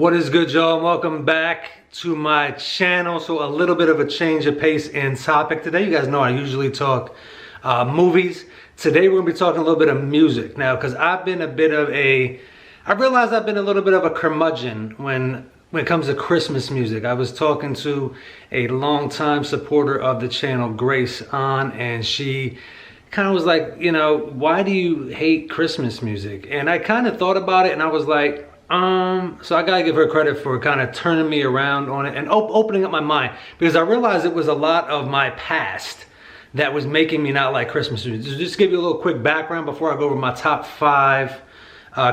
What is good, y'all? Welcome back to my channel. So a little bit of a change of pace in topic today. You guys know I usually talk movies. Today we're gonna be talking a little bit of music. Now, because I realized I've been a little bit of a curmudgeon when it comes to Christmas music. I was talking to a longtime supporter of the channel, Grace, and she kind of was like, you know, why do you hate Christmas music? And I kind of thought about it and I was like, so I gotta give her credit for kind of turning me around on it and opening up my mind, because I realized it was a lot of my past that was making me not like Christmas music. Just to give you a little quick background before I go over my top 5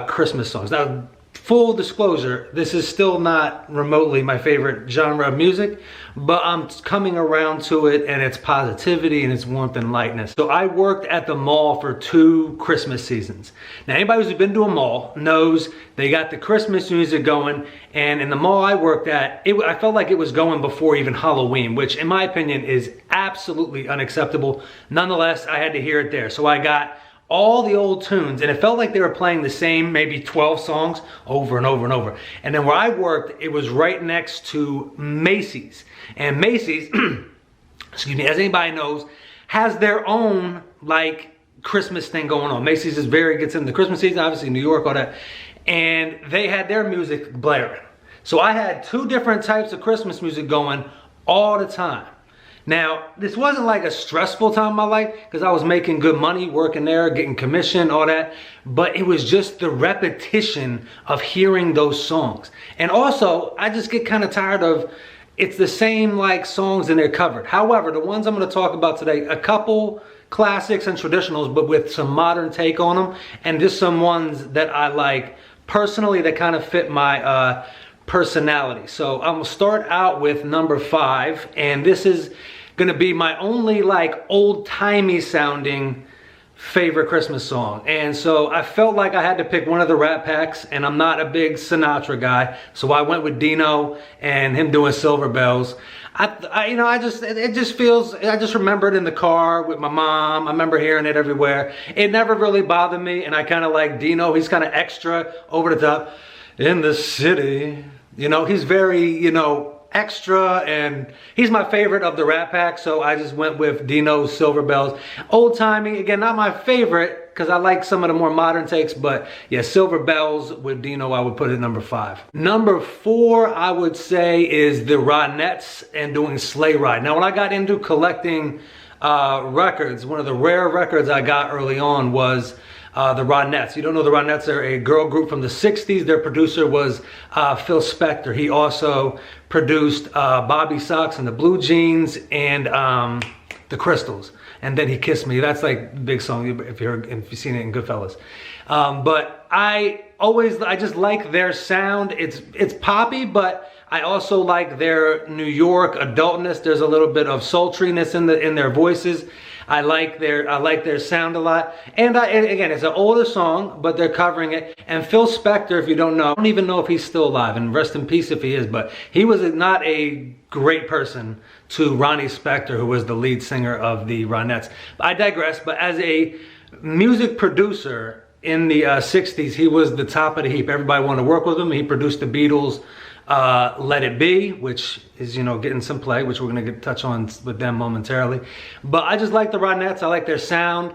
Christmas songs. Now, full disclosure, this is still not remotely my favorite genre of music, but I'm coming around to it, and it's positivity and it's warmth and lightness. So I worked at the mall for 2 Christmas seasons. Now, anybody who's been to a mall knows they got the Christmas music going, and in the mall I worked at, I felt like it was going before even Halloween, which in my opinion is absolutely unacceptable. Nonetheless, I had to hear it there. So I got all the old tunes, and it felt like they were playing the same maybe 12 songs over and over and over. And then where I worked, it was right next to Macy's. And Macy's, excuse me, as anybody knows, has their own like Christmas thing going on. Macy's gets into the Christmas season, obviously New York, all that. And they had their music blaring. So I had 2 different types of Christmas music going all the time. Now, this wasn't like a stressful time in my life because I was making good money working there, getting commission, all that. But it was just the repetition of hearing those songs. And also, I just get kind of tired of, it's the same like songs and they're covered. However, the ones I'm going to talk about today, a couple classics and traditionals, but with some modern take on them. And just some ones that I like personally that kind of fit my personality. So I'm gonna start out with number 5, and this is gonna be my only like old-timey sounding favorite Christmas song. And so I felt like I had to pick one of the Rat Packs, and I'm not a big Sinatra guy, so I went with Dino and him doing Silver Bells. I just remember it in the car with my mom. I remember hearing it everywhere. It never really bothered me, and I kind of like Dino. He's kind of extra, over the top. In the city, you know, he's very, you know, extra, and he's my favorite of the Rat Pack, so I just went with Dino's Silver Bells. Old timey, again, not my favorite, because I like some of the more modern takes, but yeah, Silver Bells with Dino, I would put it number 5. Number 4, I would say, is the Ronettes and doing Sleigh Ride. Now, when I got into collecting records, one of the rare records I got early on was the Ronettes. You don't know the Ronettes, they're a girl group from the 60s. Their producer was Phil Spector. He also produced Bobby Sox and the Blue Jeans and the Crystals. And Then He Kissed Me. That's like the big song if you've seen it in Goodfellas. But I just like their sound. It's poppy, but I also like their New York adultness. There's a little bit of sultriness in their voices. I like their sound a lot. And again, it's an older song, but they're covering it. And Phil Spector, if you don't know, I don't even know if he's still alive, and rest in peace if he is, but he was not a great person to Ronnie Spector, who was the lead singer of the Ronettes. I digress, but as a music producer in the 60s, he was the top of the heap. Everybody wanted to work with him. He produced the Beatles' Let It Be, which is, you know, getting some play, which we're gonna touch on with them momentarily. But I just like the Ronettes. I like their sound.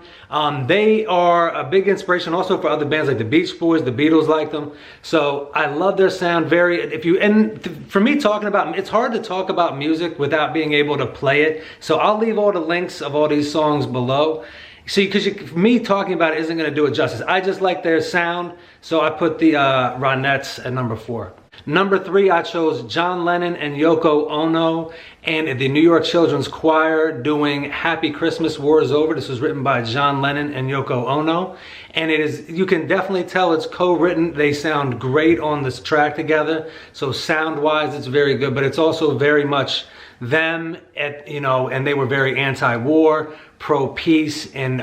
They are a big inspiration also for other bands like the Beach Boys. The Beatles like them. So I love their sound. For me, talking about, it's hard to talk about music without being able to play it. So I'll leave all the links of all these songs below. See, because me talking about it isn't going to do it justice. I just like their sound, so I put the Ronettes at number 4. Number 3, I chose John Lennon and Yoko Ono and the New York Children's Choir doing Happy Christmas, War Is Over. This was written by John Lennon and Yoko Ono. And you can definitely tell it's co-written. They sound great on this track together. So sound-wise, it's very good, but it's also very much them, and they were very anti-war, pro-peace, and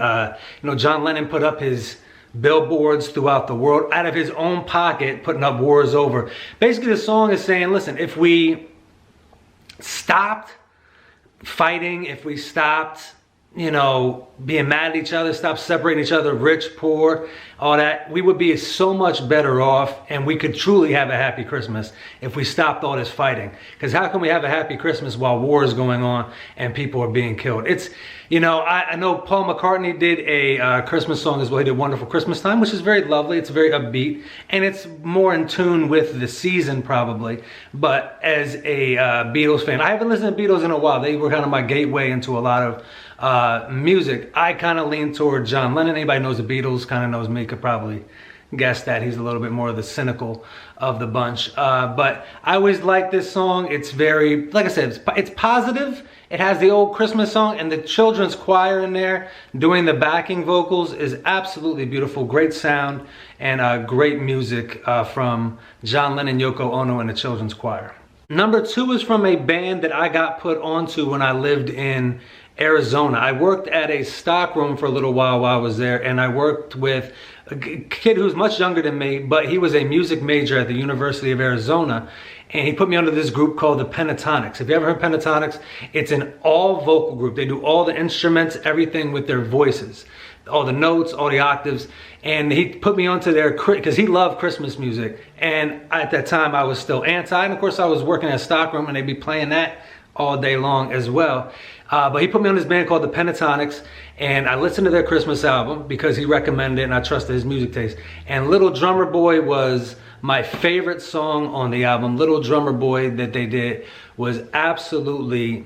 John Lennon put up his billboards throughout the world out of his own pocket, putting up War Is Over. Basically, the song is saying, listen, if we stopped fighting, if we stopped being mad at each other, stop separating each other, rich, poor, all that, we would be so much better off, and we could truly have a happy Christmas if we stopped all this fighting. Because how can we have a happy Christmas while war is going on and people are being killed? It's, I know Paul McCartney did a Christmas song as well. He did Wonderful Christmas Time, which is very lovely. It's very upbeat, and it's more in tune with the season probably. But as a Beatles fan, I haven't listened to Beatles in a while. They were kind of my gateway into a lot of music. I kind of lean toward John Lennon. Anybody knows the Beatles kind of knows me, could probably guess that. He's a little bit more of the cynical of the bunch. But I always like this song. It's very, like I said, it's positive. It has the old Christmas song, and the children's choir in there doing the backing vocals is absolutely beautiful. Great sound and great music from John Lennon, Yoko Ono, and the children's choir. Number 2 is from a band that I got put onto when I lived in Arizona. I worked at a stockroom for a little while I was there, and I worked with a kid who's much younger than me, but he was a music major at the University of Arizona, and he put me under this group called the Pentatonix. If you ever heard Pentatonix, it's an all vocal group. They do all the instruments, everything with their voices, all the notes, all the octaves, and he put me onto their, because he loved Christmas music, and at that time I was still anti, and of course I was working at a stockroom and they'd be playing that all day long as well. But he put me on this band called the Pentatonix, and I listened to their Christmas album because he recommended it and I trusted his music taste. And Little Drummer Boy was my favorite song on the album. Little Drummer Boy that they did was absolutely,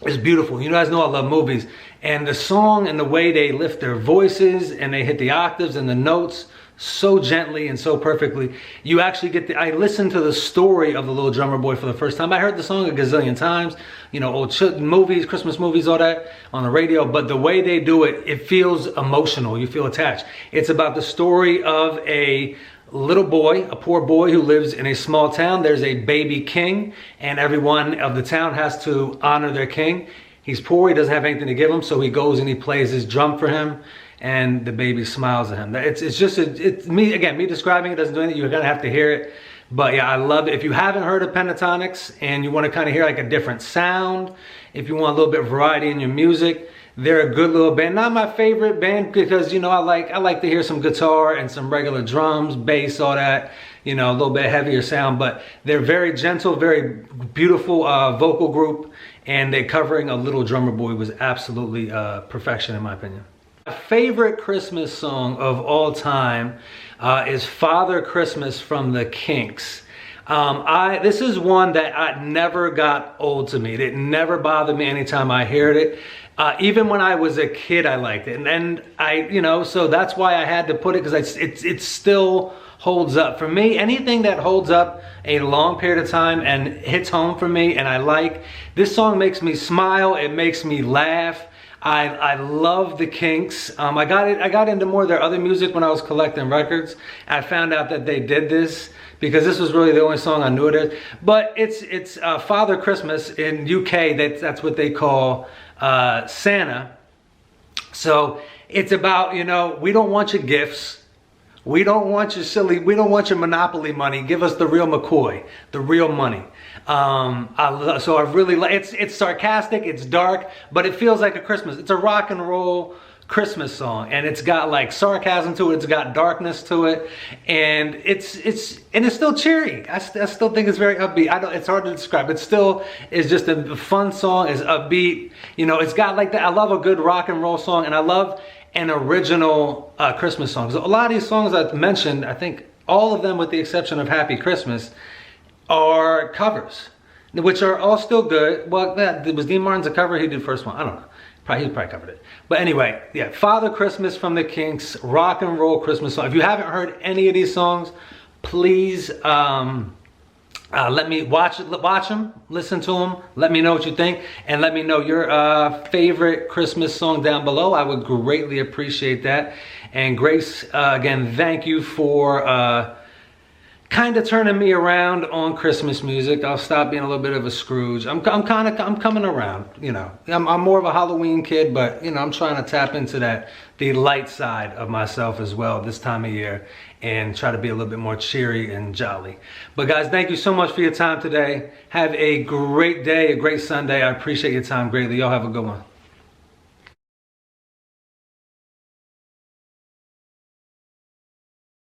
it's beautiful. You guys know I love movies. And the song and the way they lift their voices and they hit the octaves and the notes so gently and so perfectly. You actually get I listened to the story of the Little Drummer Boy for the first time. I heard the song a gazillion times, old movies, Christmas movies, all that on the radio, but the way they do it, it feels emotional. You feel attached. It's about the story of a little boy, a poor boy who lives in a small town. There's a baby king, and everyone of the town has to honor their king. He's poor, he doesn't have anything to give him, so he goes and he plays his drum for him, and the baby smiles at him. It's me describing it doesn't do anything. You're gonna have to hear it. But yeah, I love it. If you haven't heard of Pentatonix and you want to kind of hear like a different sound, if you want a little bit of variety in your music, they're a good little band. Not my favorite band because I like to hear some guitar and some regular drums, bass, all that. A little bit heavier sound, but they're very gentle, very beautiful vocal group, and they're covering a Little Drummer Boy was absolutely perfection in my opinion. My favorite Christmas song of all time is Father Christmas from the Kinks. This is one that I never got old to me. It never bothered me anytime I heard it. Even when I was a kid, I liked it. And so that's why I had to put it, because it still holds up. For me, anything that holds up a long period of time and hits home for me and I like, this song makes me smile, it makes me laugh. I love the Kinks. I got into more of their other music when I was collecting records. I found out that they did this because this was really the only song I knew it is. But it's Father Christmas in UK. That's what they call Santa. So it's about, we don't want your gifts. We don't want your Monopoly money. Give us the real McCoy, the real money. So I really like, it's sarcastic, it's dark, but it feels like a Christmas. It's a rock and roll Christmas song, and it's got like sarcasm to it, it's got darkness to it, and it's still cheery. I still think it's very upbeat. It's hard to describe. It still is just a fun song, it's upbeat. It's got like that. I love a good rock and roll song, and I love an original Christmas song. So a lot of these songs I've mentioned, I think all of them with the exception of Happy Christmas, are covers, which are all still good. Well, was Dean Martin's a cover? He did the first one. I don't know. He probably covered it. But anyway, yeah, Father Christmas from the Kinks, rock and roll Christmas song. If you haven't heard any of these songs, please let me watch them, listen to them, let me know what you think, and let me know your favorite Christmas song down below. I would greatly appreciate that. And Grace, again, thank you for kind of turning me around on Christmas music. I'll stop being a little bit of a Scrooge. I'm coming around, I'm more of a Halloween kid, but I'm trying to tap into the light side of myself as well this time of year and try to be a little bit more cheery and jolly. But guys, thank you so much for your time today. Have a great day, a great Sunday. I appreciate your time greatly. Y'all have a good one.